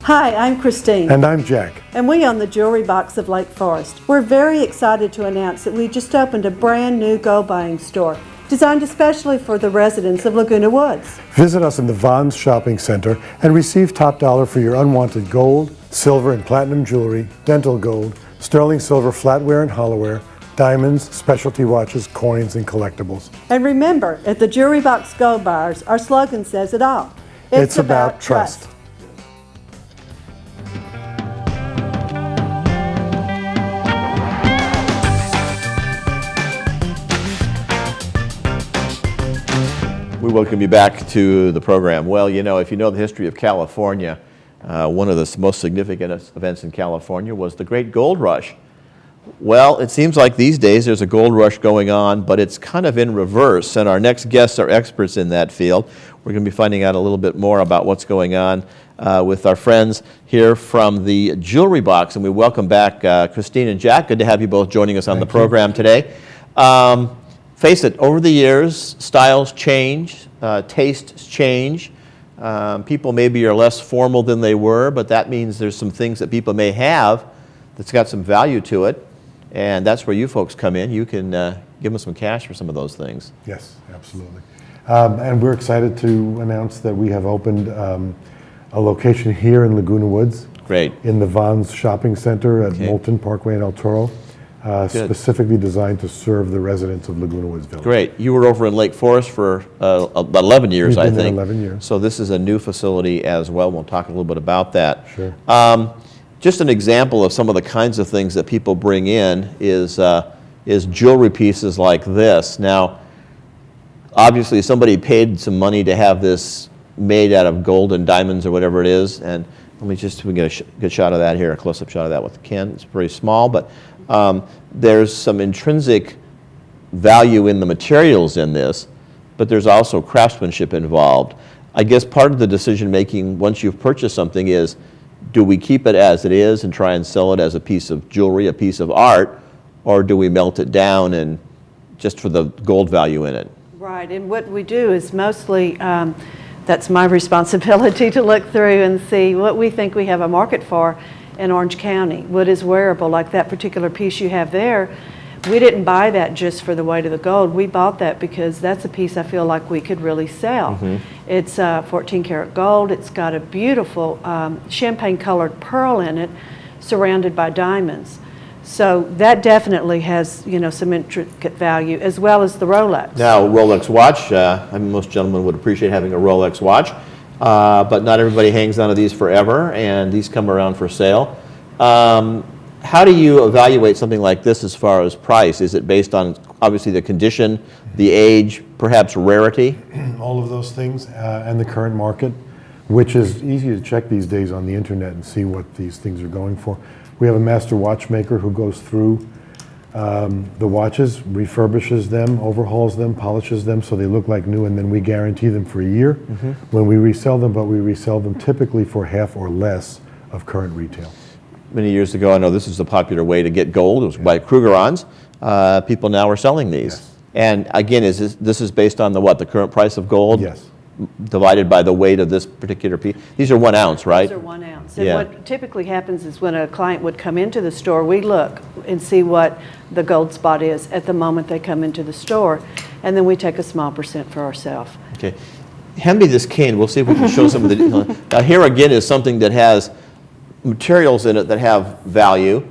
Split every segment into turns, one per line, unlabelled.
Hi, I'm Christine.
And I'm Jack.
And we own the Jewelry Box of Lake Forest. We're very excited to announce that we just opened a brand new gold buying store designed especially for the residents of Laguna Woods.
Visit us in the Vons Shopping Center and receive top dollar for your unwanted gold, silver and platinum jewelry, dental gold, sterling silver flatware and hollowware, diamonds, specialty watches, coins, and collectibles.
And remember, at the Jewelry Box Gold Buyers, our slogan says it all.
It's about trust.
We welcome you back to the program. Well, you know, if you know the history of California, one of the most significant events in California was the Great Gold Rush. Well, it seems like these days there's a gold rush going on, but it's kind of in reverse, and our next guests are experts in that field. We're going to be finding out a little bit more about what's going on with our friends here from the Jewelry Box, and we welcome back Christine and Jack. Good to have you both joining us on the program today. Face it, over the years, styles change, tastes change. People maybe are less formal than they were, but that means there's some things that people may have that's got some value to it, and that's where you folks come in. You can give them some cash for some of those things.
Yes, absolutely. And we're excited to announce that we have opened a location here in Laguna Woods.
Great.
In the Vons Shopping Center at Moulton Parkway in El Toro. Specifically designed to serve the residents of Laguna Woods Village.
Great. You were over in Lake Forest for about 11 years,
We've been
I think.
There 11 years.
So this is a new facility as well. We'll talk a little bit about that.
Sure.
Just an example of some of the kinds of things that people bring in is jewelry pieces like this. Now, obviously somebody paid some money to have this made out of gold and diamonds or whatever it is. And let me just get a good shot of that here, a close-up shot of that with Ken. It's very small, but there's some intrinsic value in the materials in this, but there's also craftsmanship involved. I guess part of the decision making once you've purchased something is, do we keep it as it is and try and sell it as a piece of jewelry, a piece of art, or do we melt it down and just for the gold value in it?
Right, and what we do is mostly, that's my responsibility to look through and see what we think we have a market for in Orange County, what is wearable, like that particular piece you have there. We didn't buy that just for the weight of the gold. We bought that because that's a piece I feel like we could really sell. Mm-hmm. It's 14 karat gold. It's got a beautiful champagne colored pearl in it, surrounded by diamonds. So that definitely has, you know, some intricate value, as well as the Rolex.
Now, Rolex watch, I mean, most gentlemen would appreciate having a Rolex watch. But not everybody hangs on to these forever, and these come around for sale. How do you evaluate something like this as far as price? Is it based on, obviously, the condition, the age, perhaps rarity?
All of those things, and the current market, which is easy to check these days on the internet and see what these things are going for. We have a master watchmaker who goes through the watches, refurbishes them, overhauls them, polishes them so they look like new, and then we guarantee them for a year when we resell them, but we resell them typically for half or less of current retail.
Many years ago, I know this was a popular way to get gold. It was by Krugerrands. People now are selling these.
Yes.
And again, this is based on the what? The current price of gold?
Yes.
Divided by the weight of this particular piece. These are 1 ounce, right?
These are 1 ounce. And what typically happens is when a client would come into the store, we look and see what the gold spot is at the moment they come into the store, and then we take a small percent for ourselves.
Okay. Hand me this cane. We'll see if we can show some of the... Now here again is something that has materials in it that have value.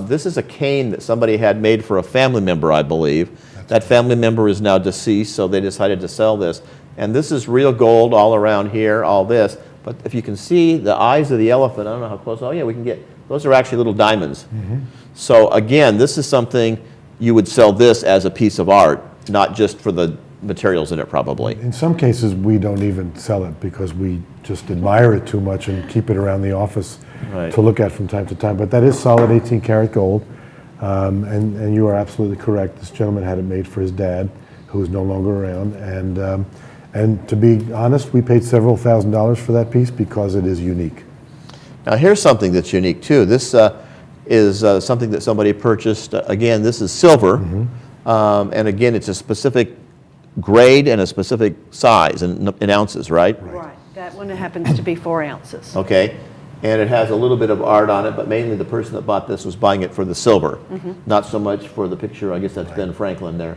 This is a cane that somebody had made for a family member, I believe. That family member is now deceased, so they decided to sell this. And this is real gold all around here, all this. But if you can see the eyes of the elephant, I don't know how close, oh yeah, we can get, those are actually little diamonds. Mm-hmm. So again, this is something you would sell this as a piece of art, not just for the materials in it probably.
In some cases, we don't even sell it because we just admire it too much and keep it around the office to look at from time to time. But that is solid 18 karat gold. And you are absolutely correct. This gentleman had it made for his dad, who is no longer around. And to be honest, we paid several $1,000s for that piece because it is unique.
Now here's something that's unique too. This is something that somebody purchased. Again, this is silver. Mm-hmm. And again, it's a specific grade and a specific size in ounces, right?
Right. That one happens to be 4 ounces.
Okay. and it has a little bit of art on it, but mainly the person that bought this was buying it for the silver, not so much for the picture. I guess that's Ben Franklin there.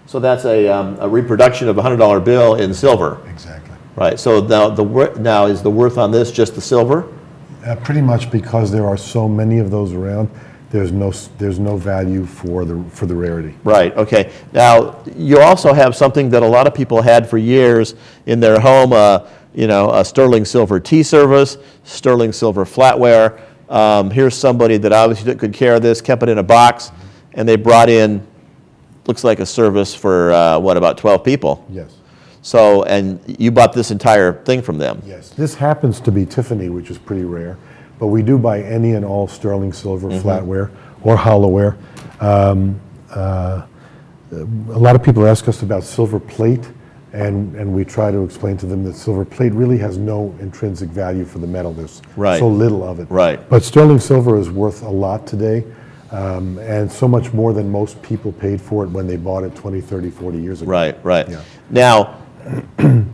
So that's a reproduction of a $100 bill in silver.
Exactly.
Right. So now is the worth on this just the silver?
Pretty much because there are so many of those around, there's no value for the rarity.
Right, okay. Now, you also have something that a lot of people had for years in their home, a sterling silver tea service, sterling silver flatware. Here's somebody that obviously took good care of this, kept it in a box, and they brought in, looks like a service for, about 12 people?
Yes.
So, and you bought this entire thing from them?
Yes. This happens to be Tiffany, which is pretty rare, but we do buy any and all sterling silver flatware or hollowware. A lot of people ask us about silver plate, and we try to explain to them that silver plate really has no intrinsic value for the metal. There's so little of it.
Right.
But sterling silver is worth a lot today, and so much more than most people paid for it when they bought it 20, 30, 40 years ago.
Right, right.
Yeah.
Now,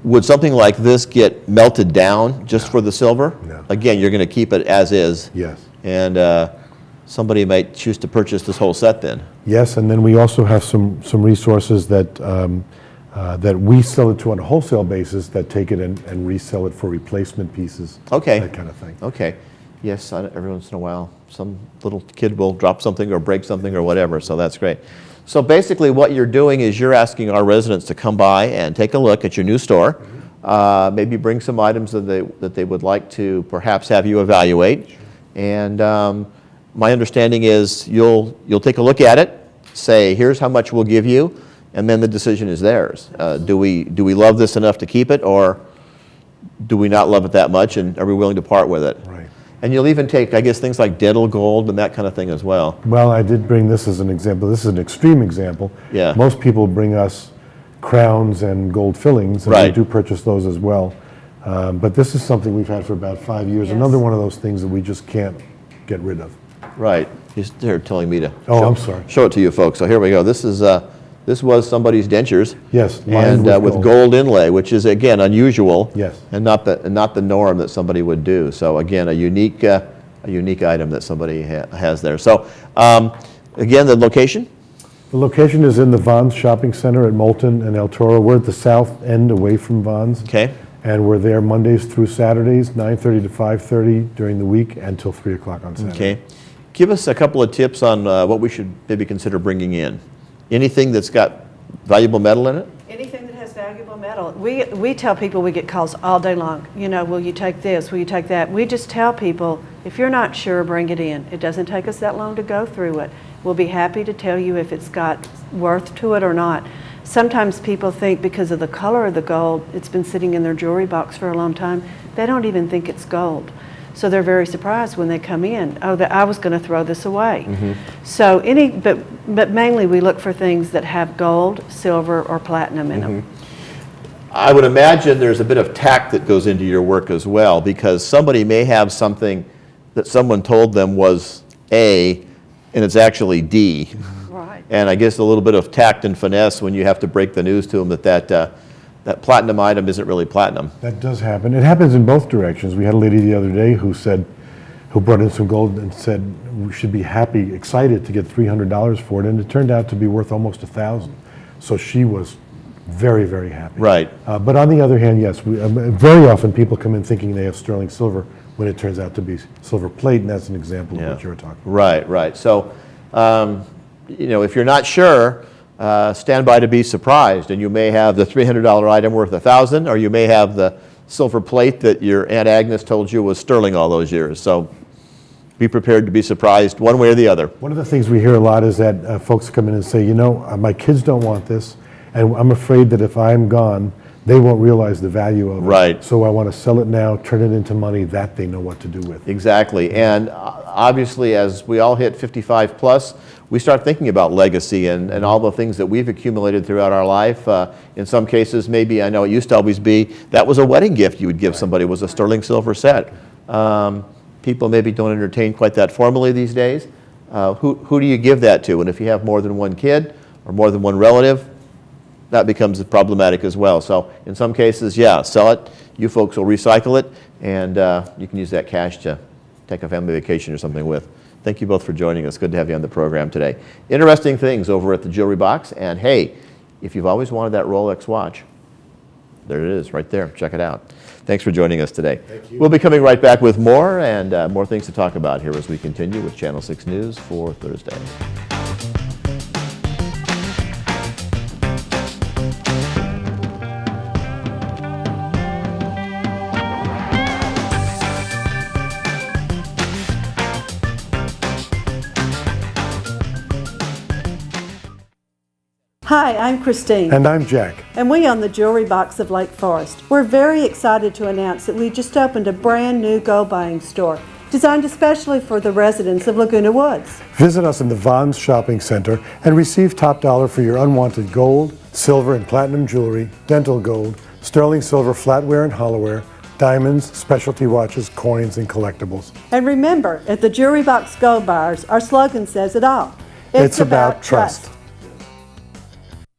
would something like this get melted down just for the silver?
No.
Again, you're going to keep it as is.
Yes.
And somebody might choose to purchase this whole set then.
Yes, and then we also have some resources that that we sell it to on a wholesale basis, that take it and resell it for replacement pieces.
Okay.
That kind of thing.
Okay. Yes, every once in a while, some little kid will drop something or break something or whatever, so that's great. So basically what you're doing is you're asking our residents to come by and take a look at your new store, maybe bring some items that they would like to perhaps have you evaluate. Sure. And my understanding is you'll take a look at it, say, here's how much we'll give you, and then the decision is theirs. Do we love this enough to keep it, or do we not love it that much, and are we willing to part with it?
Right.
And you'll even take, I guess, things like dental gold and that kind of thing as well.
Well, I did bring this as an example. This is an extreme example.
Yeah.
Most people bring us crowns and gold fillings, and
Right.
we do purchase those as well. But this is something we've had for about 5 years.
Yes.
Another one of those things that we just can't get rid of.
Right. They're telling me to
I'm sorry.
show it to you folks. So here we go. This was somebody's dentures.
Yes,
And
lined
with
with
gold inlay, which is, again, unusual.
Yes.
And not the norm that somebody would do. So again, a unique item that somebody has there. So again, the location?
The location is in the Vons Shopping Center at Moulton and El Toro. We're at the south end away from Vons.
Okay.
And we're there Mondays through Saturdays, 9:30 to 5:30 during the week, until 3 o'clock on Saturday.
Okay. Give us a couple of tips on what we should maybe consider bringing in. Anything that's got valuable metal in it?
Anything that has valuable metal. We tell people, we get calls all day long, will you take this, will you take that? We just tell people, if you're not sure, bring it in. It doesn't take us that long to go through it. We'll be happy to tell you if it's got worth to it or not. Sometimes people think because of the color of the gold, it's been sitting in their jewelry box for a long time, they don't even think it's gold. So they're very surprised when they come in. Oh, I was going to throw this away. Mm-hmm. So but mainly we look for things that have gold, silver, or platinum in them.
I would imagine there's a bit of tact that goes into your work as well, because somebody may have something that someone told them was A, and it's actually D.
Right.
And I guess a little bit of tact and finesse when you have to break the news to them that platinum item isn't really platinum.
That does happen. It happens in both directions. We had a lady the other day who brought in some gold and said we should be happy, excited to get $300 for it, and it turned out to be worth almost $1,000. So she was very, very happy.
Right.
But on the other hand, yes, very often people come in thinking they have sterling silver when it turns out to be silver plate, and that's an example of what you're talking about.
Right, right. So, if you're not sure, stand by to be surprised, and you may have the $300 item worth $1,000, or you may have the silver plate that your Aunt Agnes told you was sterling all those years. So be prepared to be surprised one way or the other.
One of the things we hear a lot is that folks come in and say, my kids don't want this, and I'm afraid that if I'm gone, they won't realize the value of it.
Right.
So I want to sell it now, turn it into money that they know what to do with.
Exactly. And obviously, as we all hit 55 plus, we start thinking about legacy and all the things that we've accumulated throughout our life. In some cases, maybe, I know it used to always be, that was a wedding gift you would give somebody, was a sterling silver set. People maybe don't entertain quite that formally these days. Who do you give that to? And if you have more than one kid or more than one relative, that becomes problematic as well. So in some cases, yeah, sell it, You folks will recycle it, and you can use that cash to take a family vacation or something with. Thank you both for joining us. Good to have you on the program today. Interesting things over at the Jewelry Box. And hey, if you've always wanted that Rolex watch, there it is right there. Check it out. Thanks for joining us today.
Thank you.
We'll be coming right back with more and more things to talk about here as we continue with Channel 6 News for Thursday.
Hi, I'm Christine.
And I'm Jack.
And we own the Jewelry Box of Lake Forest. We're very excited to announce that we just opened a brand new gold buying store designed especially for the residents of Laguna Woods.
Visit us in the Vons Shopping Center and receive top dollar for your unwanted gold, silver and platinum jewelry, dental gold, sterling silver flatware and hollowware, diamonds, specialty watches, coins, and collectibles.
And remember, at the Jewelry Box Gold Buyers, our slogan says it all.
It's about trust.